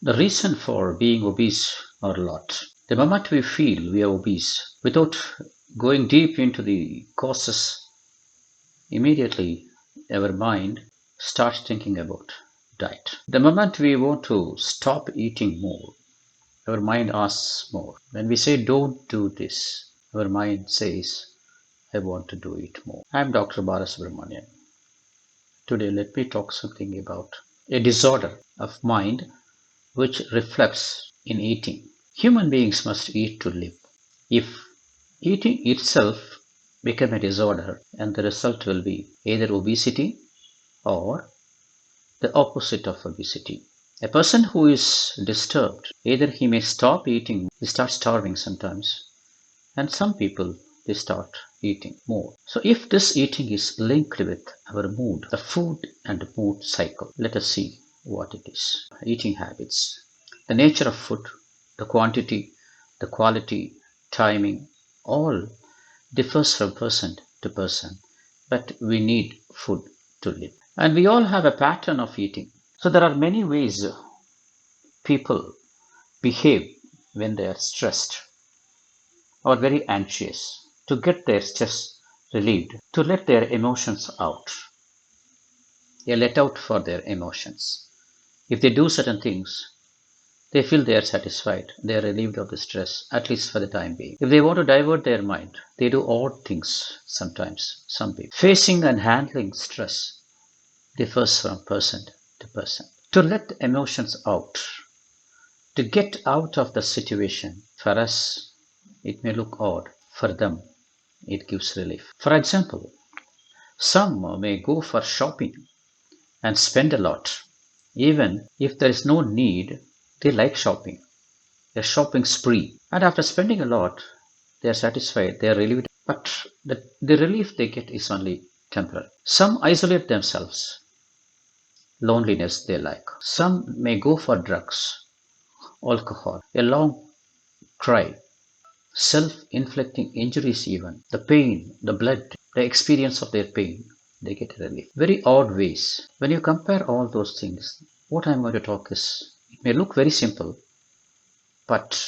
The reason for being obese are a lot. The moment we feel we are obese, without going deep into the causes, immediately our mind starts thinking about diet. The moment we want to stop eating more, our mind asks more. When we say don't do this, our mind says I want to do it more. I'm Dr. Balasubramanian. Today let me talk something about a disorder of mind which reflects in eating. Human beings must eat to live. If eating itself become a disorder, and the result will be either obesity or the opposite of obesity. A person who is disturbed, either he may stop eating, he starts starving sometimes, and some people they start eating more. So if this eating is linked with our mood, the food and mood cycle, let us see what it is. Eating habits. The nature of food, the quantity, the quality, timing, all differs from person to person, but we need food to live. And we all have a pattern of eating. So there are many ways people behave when they are stressed or very anxious to get their stress relieved, to let their emotions out. They let out for their emotions. If they do certain things, they feel they are satisfied, they are relieved of the stress, at least for the time being. If they want to divert their mind, they do odd things sometimes, some people. Facing and handling stress differs from person to person. To let emotions out, to get out of the situation, for us, it may look odd. For them, it gives relief. For example, some may go for shopping and spend a lot. Even if there is no need, they like shopping. A shopping spree. And after spending a lot, they are satisfied, they are relieved. But the relief they get is only temporary. Some isolate themselves. Loneliness they like. Some may go for drugs, alcohol, a long cry, self-inflicting injuries even, the pain, the blood, the experience of their pain, they get relief. Very odd ways. When you compare all those things, what I'm going to talk is, it may look very simple, but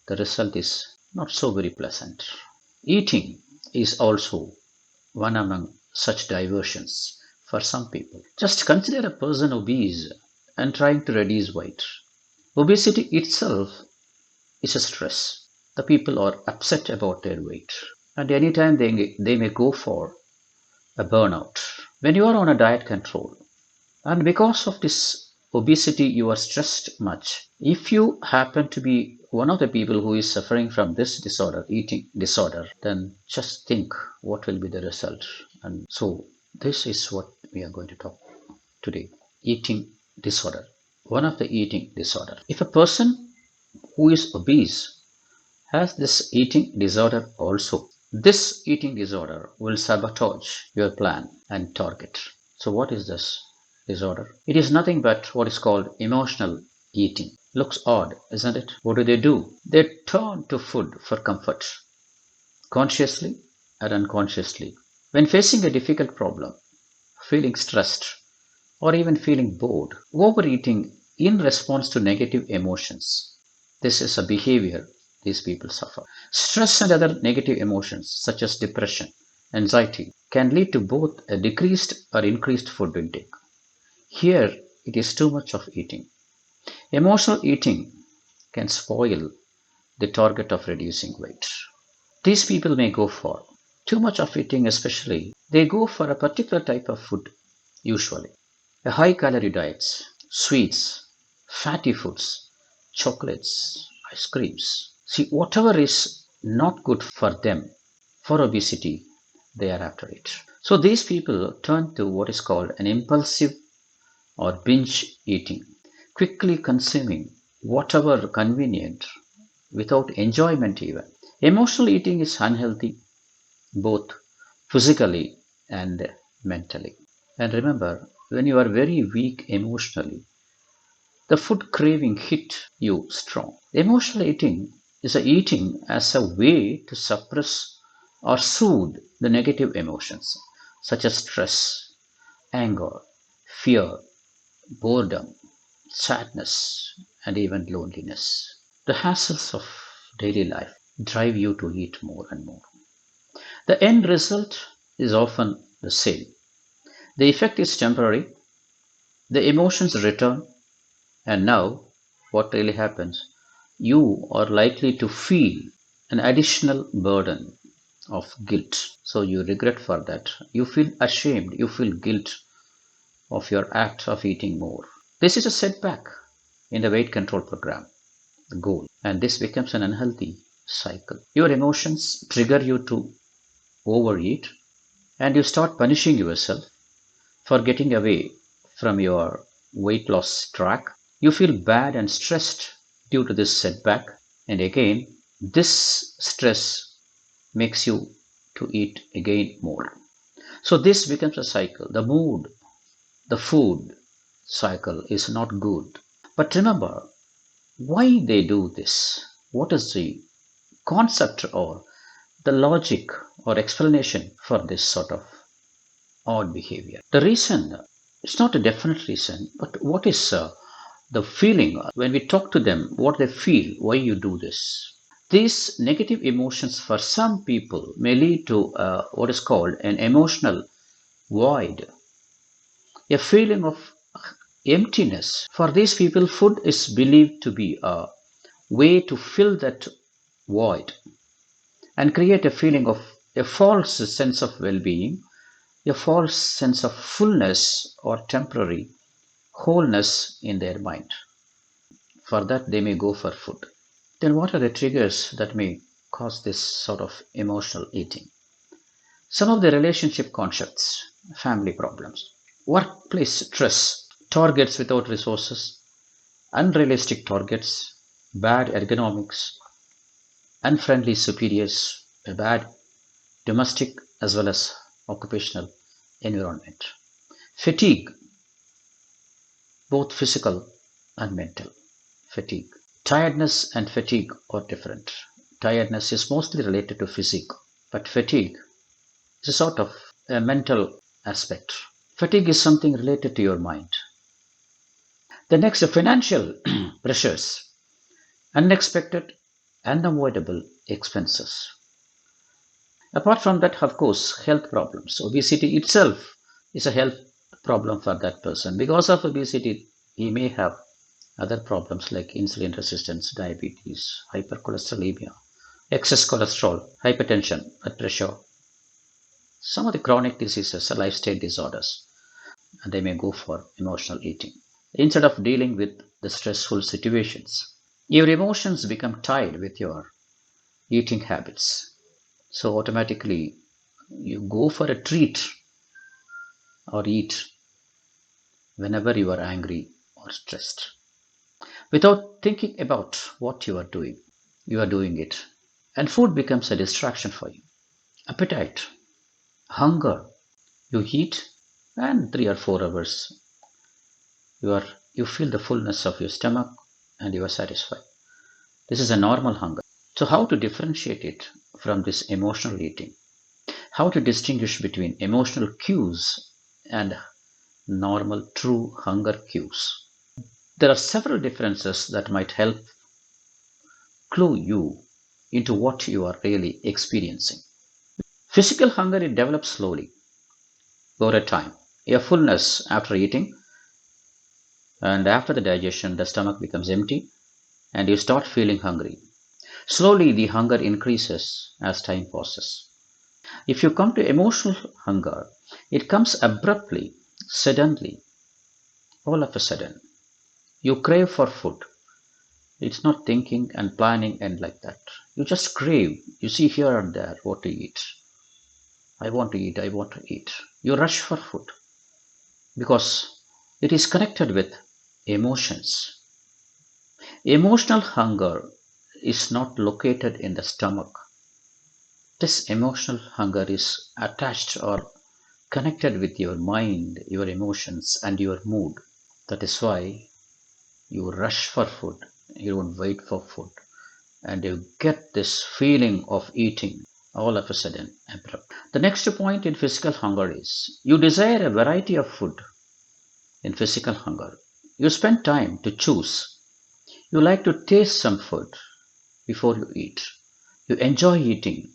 the result is not so very pleasant. Eating is also one among such diversions for some people. Just consider a person obese and trying to reduce weight. Obesity itself is a stress. The people are upset about their weight, and anytime they may go for a burnout. When you are on a diet control, and because of this obesity you are stressed much, if you happen to be one of the people who is suffering from this disorder, eating disorder, then just think what will be the result. And so this is what we are going to talk today. Eating disorder. One of the eating disorder. If a person who is obese has this eating disorder also, this eating disorder will sabotage your plan and target. So what is this disorder? It is nothing but what is called emotional eating. Looks odd, isn't it? What do? They turn to food for comfort, consciously and unconsciously. When facing a difficult problem, feeling stressed, or even feeling bored, overeating in response to negative emotions. This is a behavior these people suffer. Stress and other negative emotions, such as depression, anxiety, can lead to both a decreased or increased food intake. Here, it is too much of eating. Emotional eating can spoil the target of reducing weight. These people may go for too much of eating, especially, they go for a particular type of food, usually. A high calorie diets, sweets, fatty foods, chocolates, ice creams. See, whatever is not good for them, for obesity, they are after it. So these people turn to what is called an impulsive or binge eating, quickly consuming whatever convenient without enjoyment even. Emotional eating is unhealthy both physically and mentally. And remember, when you are very weak emotionally, the food craving hit you strong. Emotional eating is a eating as a way to suppress or soothe the negative emotions such as stress, anger, fear, boredom, sadness, and even loneliness. The hassles of daily life drive you to eat more and more. The end result is often the same. The effect is temporary, the emotions return, and now what really happens? You are likely to feel an additional burden of guilt. So you regret for that. You feel ashamed, you feel guilt of your act of eating more. This is a setback in the weight control program, the goal, and this becomes an unhealthy cycle. Your emotions trigger you to overeat, and you start punishing yourself for getting away from your weight loss track. You feel bad and stressed due to this setback, and again, this stress makes you to eat again more. So this becomes a cycle. The mood, the food cycle is not good. But remember why they do this. What is the concept or the logic or explanation for this sort of odd behavior? The reason, it's not a definite reason, but what is the feeling when we talk to them, what they feel, why you do this? These negative emotions for some people may lead to what is called an emotional void, a feeling of emptiness. For these people, food is believed to be a way to fill that void and create a feeling of a false sense of well being, a false sense of fullness or temporary wholeness in their mind. For that, they may go for food. Then, what are the triggers that may cause this sort of emotional eating? Some of the relationship concepts, family problems, workplace stress, targets without resources, unrealistic targets, bad ergonomics, unfriendly superiors, a bad domestic as well as occupational environment. Fatigue, both physical and mental. Fatigue. Tiredness and fatigue are different. Tiredness is mostly related to physique, but fatigue is a sort of a mental aspect. Fatigue is something related to your mind. The next, financial pressures, unexpected, unavoidable expenses. Apart from that, of course, health problems. Obesity itself is a health problem for that person. Because of obesity, he may have other problems like insulin resistance, diabetes, hypercholesterolemia, excess cholesterol, hypertension, blood pressure, some of the chronic diseases, lifestyle disorders, and they may go for emotional eating. Instead of dealing with the stressful situations, your emotions become tied with your eating habits. So automatically you go for a treat or eat whenever you are angry or stressed. Without thinking about what you are doing it. And food becomes a distraction for you. Appetite, hunger, you eat, and 3 or 4 hours you feel the fullness of your stomach and you are satisfied. This is a normal hunger. So how to differentiate it from this emotional eating? How to distinguish between emotional cues and normal true hunger cues? There are several differences that might help clue you into what you are really experiencing. Physical hunger, it develops slowly over time. A fullness after eating, and after the digestion, the stomach becomes empty and you start feeling hungry. Slowly, the hunger increases as time passes. If you come to emotional hunger, it comes abruptly, suddenly, all of a sudden. You crave for food. It's not thinking and planning and like that. You just crave. You see here and there what to eat. I want to eat, I want to eat. You rush for food because it is connected with emotions. Emotional hunger is not located in the stomach. This emotional hunger is attached or connected with your mind, your emotions, and your mood. That is why you rush for food, you don't wait for food, and you get this feeling of eating all of a sudden abrupt. The next point in physical hunger is you desire a variety of food in physical hunger. You spend time to choose. You like to taste some food before you eat. You enjoy eating,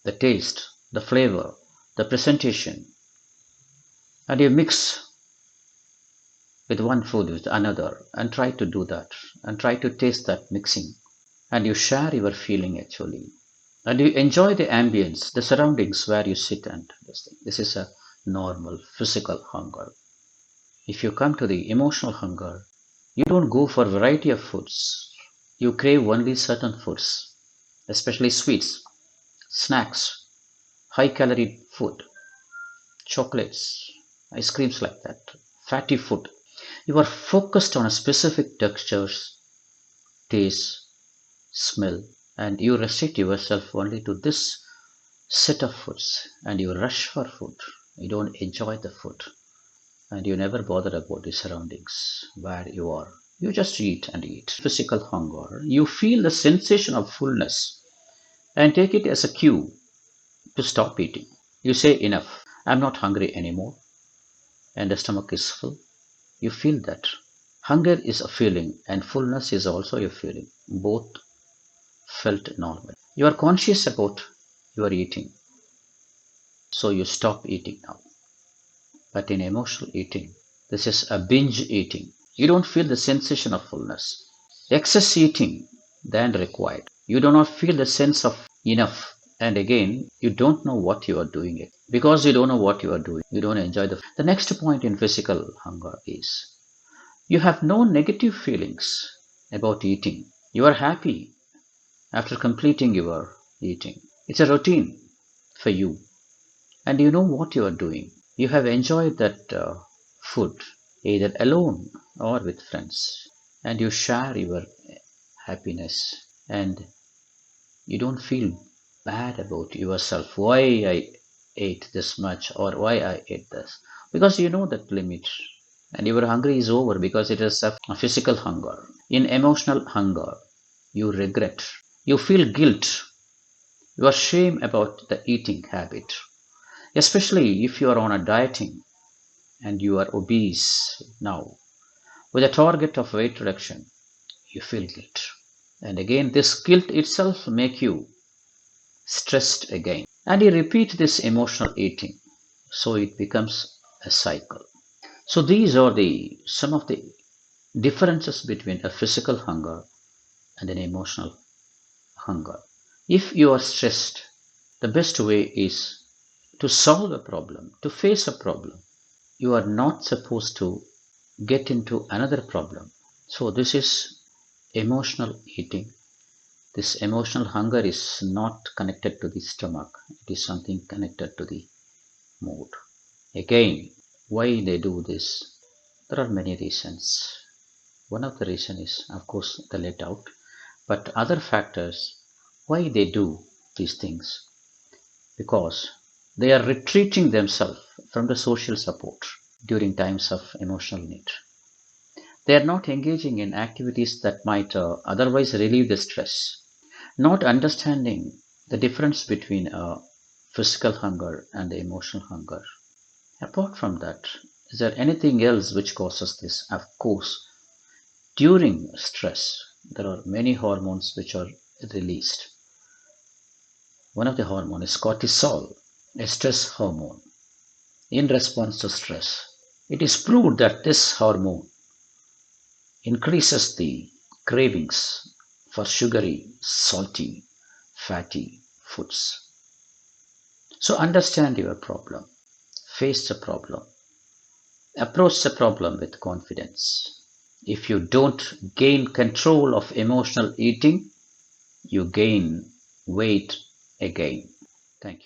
the taste, the flavor, the presentation, and you mix with one food with another and try to do that and try to taste that mixing, and you share your feeling actually, and you enjoy the ambience, the surroundings where you sit, and this is a normal physical hunger. If you come to the emotional hunger, you don't go for variety of foods. You crave only certain foods, especially sweets, snacks, high calorie food, chocolates, ice creams like that, fatty food. You are focused on a specific textures, taste, smell, and you restrict yourself only to this set of foods, and you rush for food. You don't enjoy the food, and you never bother about the surroundings where you are. You just eat and eat. Physical hunger. You feel the sensation of fullness and take it as a cue to stop eating. You say, enough, I'm not hungry anymore, and the stomach is full. You feel that. Hunger is a feeling, and fullness is also a feeling. Both felt normal. You are conscious about your eating, so you stop eating now. But in emotional eating, this is a binge eating. You don't feel the sensation of fullness. Excess eating than required. You do not feel the sense of enough. And again, you don't know what you are doing it. Because you don't know what you are doing, you don't enjoy the next point in physical hunger is you have no negative feelings about eating. You are happy after completing your eating. It's a routine for you, and you know what you are doing. You have enjoyed that food either alone or with friends, and you share your happiness, and you don't feel bad about yourself. Why I ate this much or why I ate this? Because you know that limit, and your hunger is over because it is a physical hunger. In emotional hunger, you regret, you feel guilt, you are shame about the eating habit, especially if you are on a dieting and you are obese now with a target of weight reduction. You feel guilt, and again this guilt itself make you stressed again, and you repeat this emotional eating, so it becomes a cycle. So these are the some of the differences between a physical hunger and an emotional hunger. If you are stressed, the best way is to solve a problem, to face a problem. You are not supposed to get into another problem. So this is emotional eating. This emotional hunger is not connected to the stomach. It is something connected to the mood. Again, why they do this? There are many reasons. One of the reasons is, of course, the let out, but other factors why they do these things, because they are retreating themselves from the social support during times of emotional need. They are not engaging in activities that might otherwise relieve the stress, not understanding the difference between physical hunger and the emotional hunger. Apart from that, is there anything else which causes this? Of course, during stress, there are many hormones which are released. One of the hormones is cortisol, a stress hormone, in response to stress. It is proved that this hormone increases the cravings for sugary, salty, fatty foods. So understand your problem, face the problem, approach the problem with confidence. If you don't gain control of emotional eating, you gain weight again. Thank you.